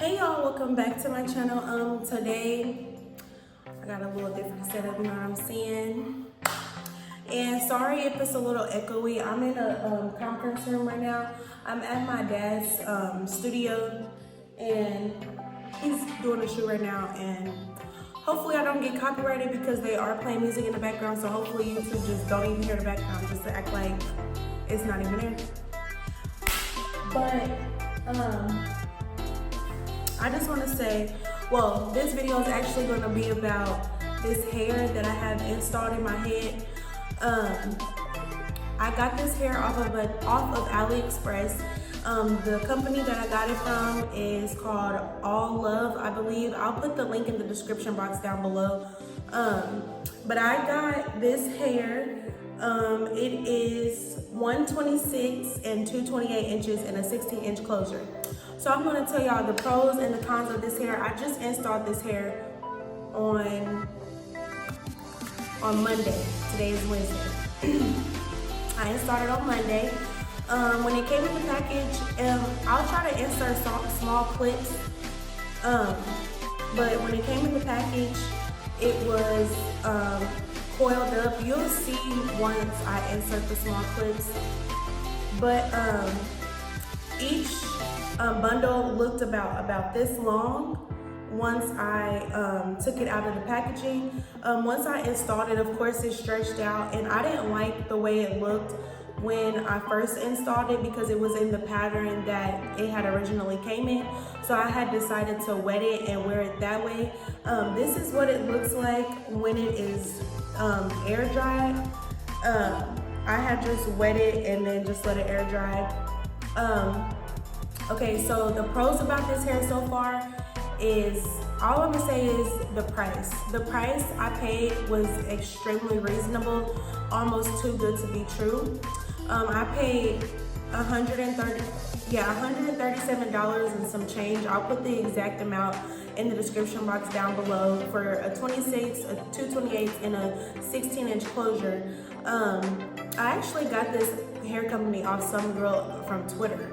Hey y'all, welcome back to my channel. Today I got a little different setup, you know what I'm saying? And sorry if it's a little echoey. I'm in a conference room right now. I'm at my dad's studio and he's doing a shoot right now, and hopefully I don't get copyrighted because they are playing music in the background, so hopefully YouTube just don't even hear the background, just to act like it's not even there. But I just want to say, well, this video is actually going to be about this hair that I have installed in my head. I got this hair off of Aliexpress. The company that I got it from is called Allove, I believe. I'll put the link in the description box down below. But I got this hair. It is 126 and 228 inches and a 16-inch closure. So I'm going to tell y'all the pros and the cons of this hair. I just installed this hair on Monday. Today is Wednesday. I installed it on Monday. When it came in the package, I'll try to insert small clips. But when it came in the package, it was coiled up. You'll see once I insert the small clips. But each bundle looked about this long once I took it out of the packaging. Once I installed it, of course it stretched out, and I didn't like the way it looked when I first installed it because it was in the pattern that it had originally came in. So I had decided to wet it and wear it that way. This is what it looks like when it is air dried. I had just wet it and then just let it air dry. Okay, so the pros about this hair so far is, all I'm gonna say is the price. The price I paid was extremely reasonable, almost too good to be true. I paid $137 and some change. I'll put the exact amount in the description box down below for a 26, a 228, and a 16-inch closure. I actually got this hair company off some girl from Twitter.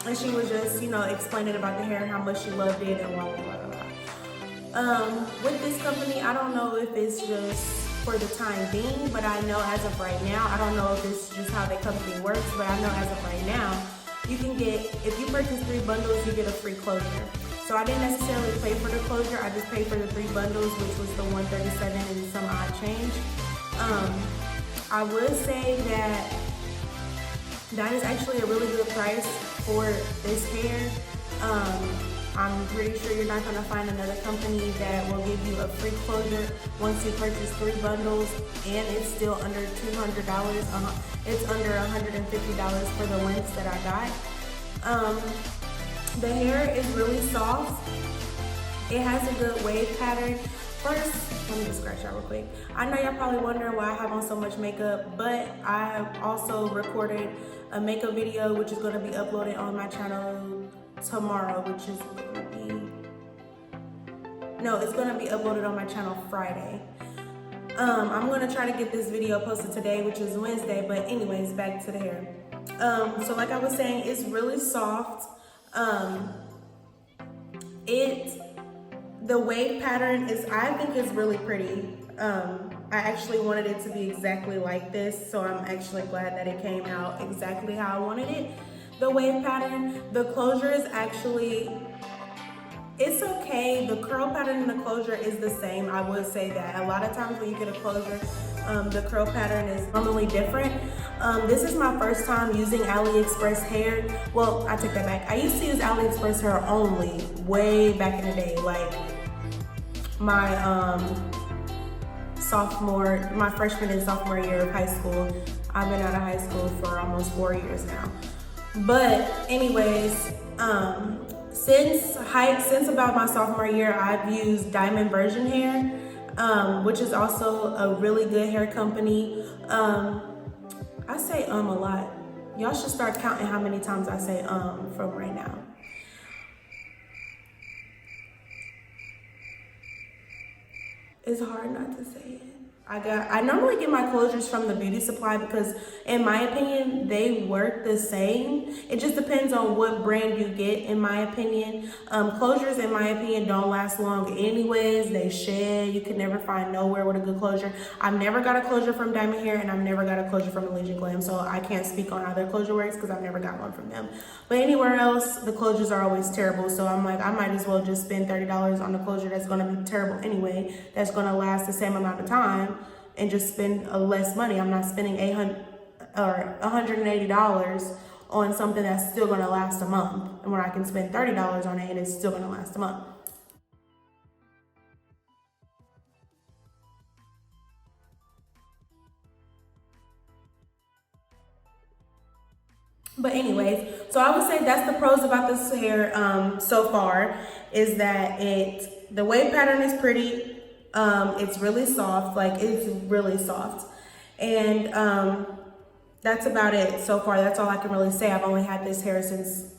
And she was just, explaining about the hair and how much she loved it and blah, blah, blah, blah. With this company, I don't know if it's just for the time being, but I know as of right now, I don't know if it's just how the company works, but I know as of right now, you can get, if you purchase 3 bundles, you get a free closure. So I didn't necessarily pay for the closure, I just paid for the 3 bundles, which was the $137 and some odd change. I would say that is actually a really good price for this hair. I'm pretty sure you're not gonna find another company that will give you a free closure once you purchase 3 bundles, and it's still under $200. It's under $150 for the lengths that I got. The hair is really soft. It has a good wave pattern. First, let me just scratch out real quick. I know y'all probably wondering why I have on so much makeup, but I also recorded a makeup video which is going to be uploaded on my channel tomorrow, which is going to be, no, it's going to be uploaded on my channel Friday. I'm going to try to get this video posted today, which is Wednesday, but anyways, back to the hair. So like I was saying, it's really soft. The wave pattern I think is really pretty. I actually wanted it to be exactly like this, so I'm actually glad that it came out exactly how I wanted it. The wave pattern, the closure is actually, it's okay. The curl pattern and the closure is the same. I would say that. A lot of times when you get a closure, the curl pattern is normally different. This is my first time using Aliexpress hair. Well, I take that back. I used to use Aliexpress hair only way back in the day, like my freshman and sophomore year of high school. I've been out of high school for almost 4 years now. But anyways, since about my sophomore year, I've used Diamond Version Hair, which is also a really good hair company. I say a lot. Y'all should start counting how many times I say from right now. It's hard not to say it. I normally get my closures from the beauty supply because in my opinion, they work the same. It just depends on what brand you get, in my opinion. Closures, in my opinion, don't last long anyways. They shed. You can never find nowhere with a good closure. I've never got a closure from Diamond Hair, and I've never got a closure from Allegiant Glam, so I can't speak on how their closure works because I've never got one from them. But anywhere else, the closures are always terrible, so I'm like, I might as well just spend $30 on a closure that's going to be terrible anyway, that's going to last the same amount of time, and just spend less money. I'm not spending $180 on something that's still gonna last a month, and where I can spend $30 on it and it's still gonna last a month. But anyways, so I would say that's the pros about this hair so far, is that the wave pattern is pretty. It's really soft, like it's really soft. And that's about it so far. That's all I can really say. I've only had this hair since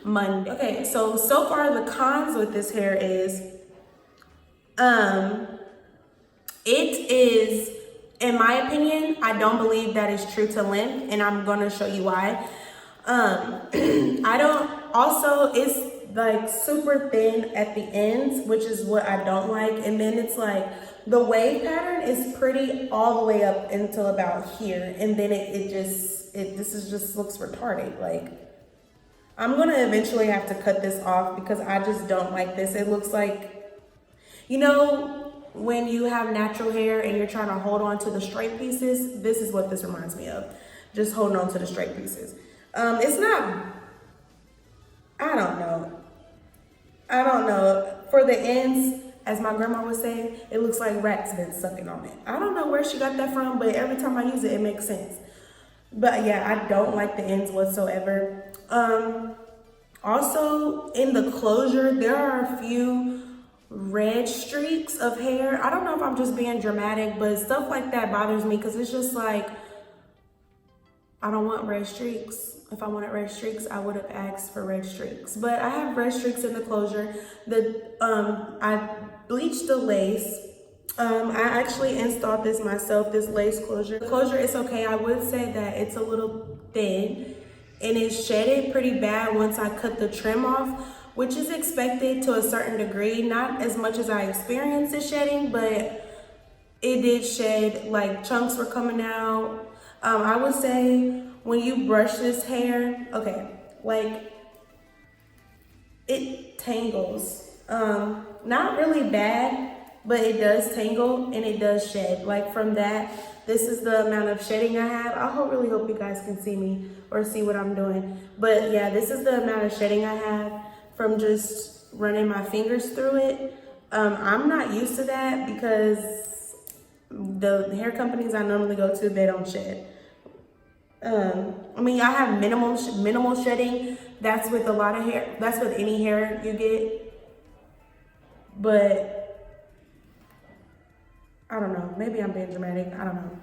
Monday. Okay, so far the cons with this hair is, it is, in my opinion, I don't believe that is true to length, and I'm gonna show you why. It's like super thin at the ends, which is what I don't like. And then it's like, the wave pattern is pretty all the way up until about here. And then this just looks retarded. Like, I'm gonna eventually have to cut this off because I just don't like this. It looks like, you know, when you have natural hair and you're trying to hold on to the straight pieces, this is what this reminds me of. Just holding on to the straight pieces. It's not, I don't know. For the ends, as my grandma would say, it looks like rats been sucking on it. I don't know where she got that from, but every time I use it, it makes sense. But yeah, I don't like the ends whatsoever. Also, in the closure, there are a few red streaks of hair. I don't know if I'm just being dramatic, but stuff like that bothers me because it's just like, I don't want red streaks. If I wanted red streaks, I would have asked for red streaks. But I have red streaks in the closure. I bleached the lace. I actually installed this myself, this lace closure. The closure is okay. I would say that it's a little thin, and it shedded pretty bad once I cut the trim off, which is expected to a certain degree. Not as much as I experienced it shedding, but it did shed, like chunks were coming out. I would say when you brush this hair, okay, like it tangles. Not really bad, but it does tangle and it does shed. Like from that, this is the amount of shedding I have. I really hope you guys can see me or see what I'm doing. But yeah, this is the amount of shedding I have from just running my fingers through it. I'm not used to that because the hair companies I normally go to, they don't shed. I mean, I have minimal shedding. That's with a lot of hair. That's with any hair you get. But I don't know. Maybe I'm being dramatic. I don't know.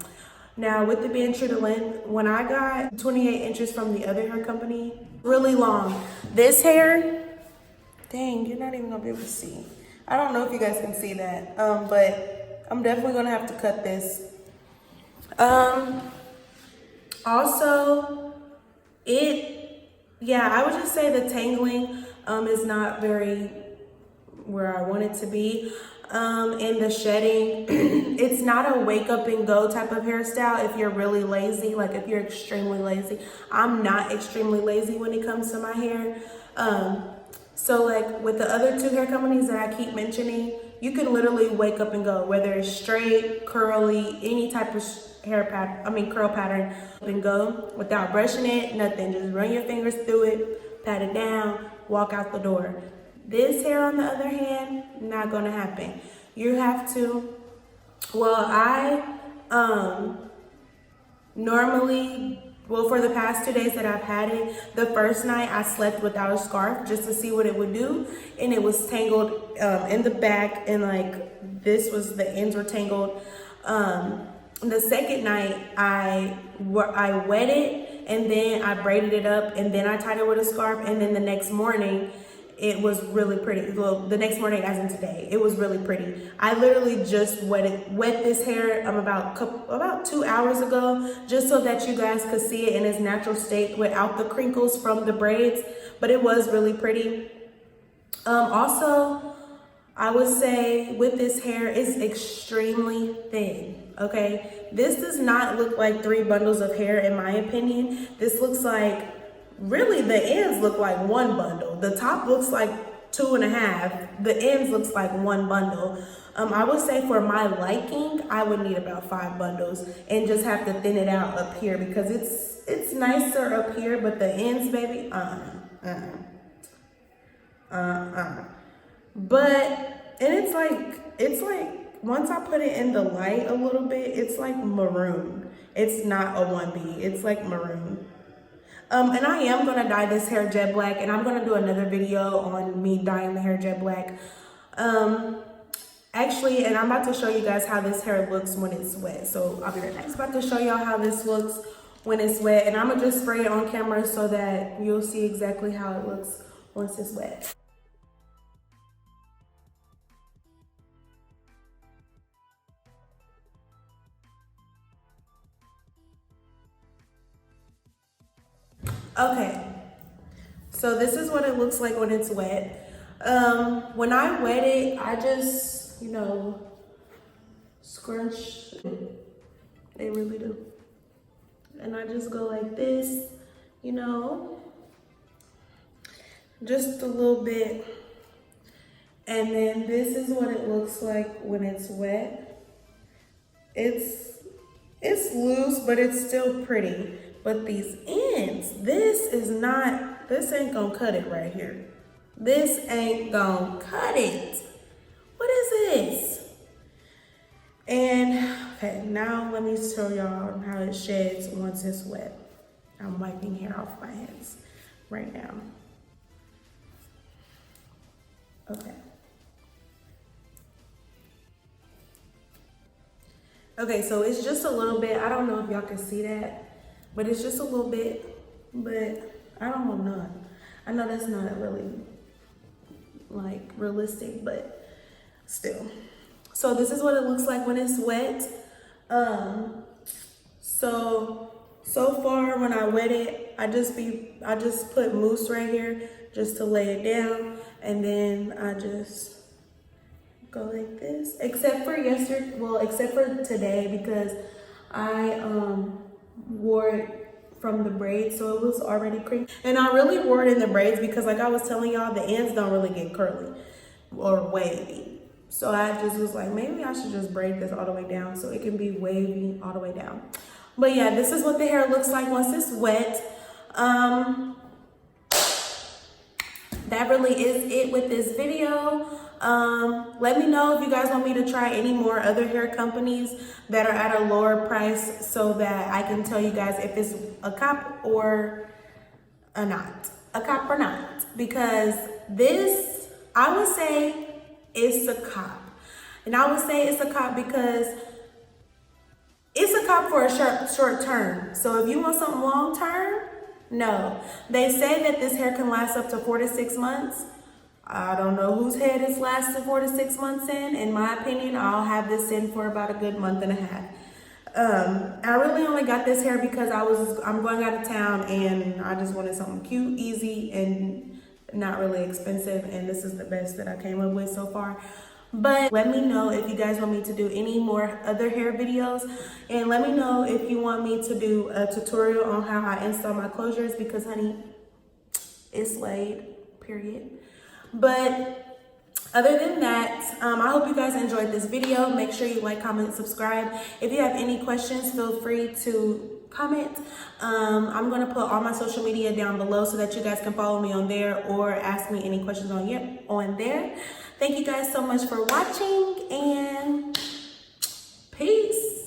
Now, with it being true to length, when I got 28 inches from the other hair company, really long. This hair, dang, you're not even gonna be able to see. I don't know if you guys can see that, but I'm definitely gonna have to cut this. Also, I would just say the tangling is not very where I want it to be. And the shedding, it's not a wake up and go type of hairstyle if you're really lazy, like if you're extremely lazy. I'm not extremely lazy when it comes to my hair. So like with the other two hair companies that I keep mentioning, you can literally wake up and go, whether it's straight, curly, any type of curl pattern, and go without brushing it, nothing. Just run your fingers through it, pat it down, walk out the door. This hair, on the other hand, not gonna happen. You have to, for the past 2 days that I've had it, the first night I slept without a scarf just to see what it would do. And it was tangled in the back, and like the ends were tangled. The second night I wet it, and then I braided it up, and then I tied it with a scarf, and then the next morning it was really pretty. Well, the next morning, as in today, it was really pretty. I literally just wet this hair about 2 hours ago, just so that you guys could see it in its natural state without the crinkles from the braids. But it was really pretty. Also, I would say with this hair, it's extremely thin, okay? This does not look like 3 bundles of hair, in my opinion. This looks like, really, the ends look like 1 bundle. The top looks like 2.5. The ends looks like 1 bundle. I would say for my liking, I would need about 5 bundles and just have to thin it out up here because it's nicer up here, but the ends, baby, But, and it's like, once I put it in the light a little bit, it's like maroon. It's not a 1B, it's like maroon. And I am gonna dye this hair jet black, and I'm gonna do another video on me dyeing the hair jet black. Actually, and I'm about to show you guys how this hair looks when it's wet. So I'll be right back. I'm about to show y'all how this looks when it's wet, and I'm gonna just spray it on camera so that you'll see exactly how it looks once it's wet. Okay, so this is what it looks like when it's wet. When I wet it, I just, you know, scrunch. They really do. And I just go like this, you know, just a little bit. And then this is what it looks like when it's wet. It's loose, but it's still pretty. But these ends, this ain't gonna cut it right here. This ain't gonna cut it. What is this? And, okay, now let me show y'all how it sheds once it's wet. I'm wiping hair off my hands right now. Okay. Okay, so it's just a little bit. I don't know if y'all can see that. But it's just a little bit, but I don't want none. I know that's not really like realistic, but still. So this is what it looks like when it's wet. So far when I wet it, I just put mousse right here just to lay it down, and then I just go like this. Except for today, because I wore it from the braids, so it was already crinkly. And I really wore it in the braids because, like I was telling y'all, the ends don't really get curly or wavy. So I just was like, maybe I should just braid this all the way down so it can be wavy all the way down. But yeah, this is what the hair looks like once it's wet. That really is it with this video. Let me know if you guys want me to try any more other hair companies that are at a lower price so that I can tell you guys if it's a cop or not. Because this, I would say it's a cop. And I would say it's a cop because it's a cop for a short term. So if you want something long term, no. They say that this hair can last up to 4 to 6 months. I don't know whose head is lasted 4 to 6 months in. In my opinion, I'll have this in for about a good month and a half. I really only got this hair because I'm going out of town and I just wanted something cute, easy, and not really expensive. And this is the best that I came up with so far. But let me know if you guys want me to do any more other hair videos, and let me know if you want me to do a tutorial on how I install my closures, because honey, it's laid, period. But other than that, I hope you guys enjoyed this video. Make sure you like, comment, and subscribe. If you have any questions, feel free to comment. I'm going to put all my social media down below so that you guys can follow me on there or ask me any questions on there. Thank you guys so much for watching, and peace.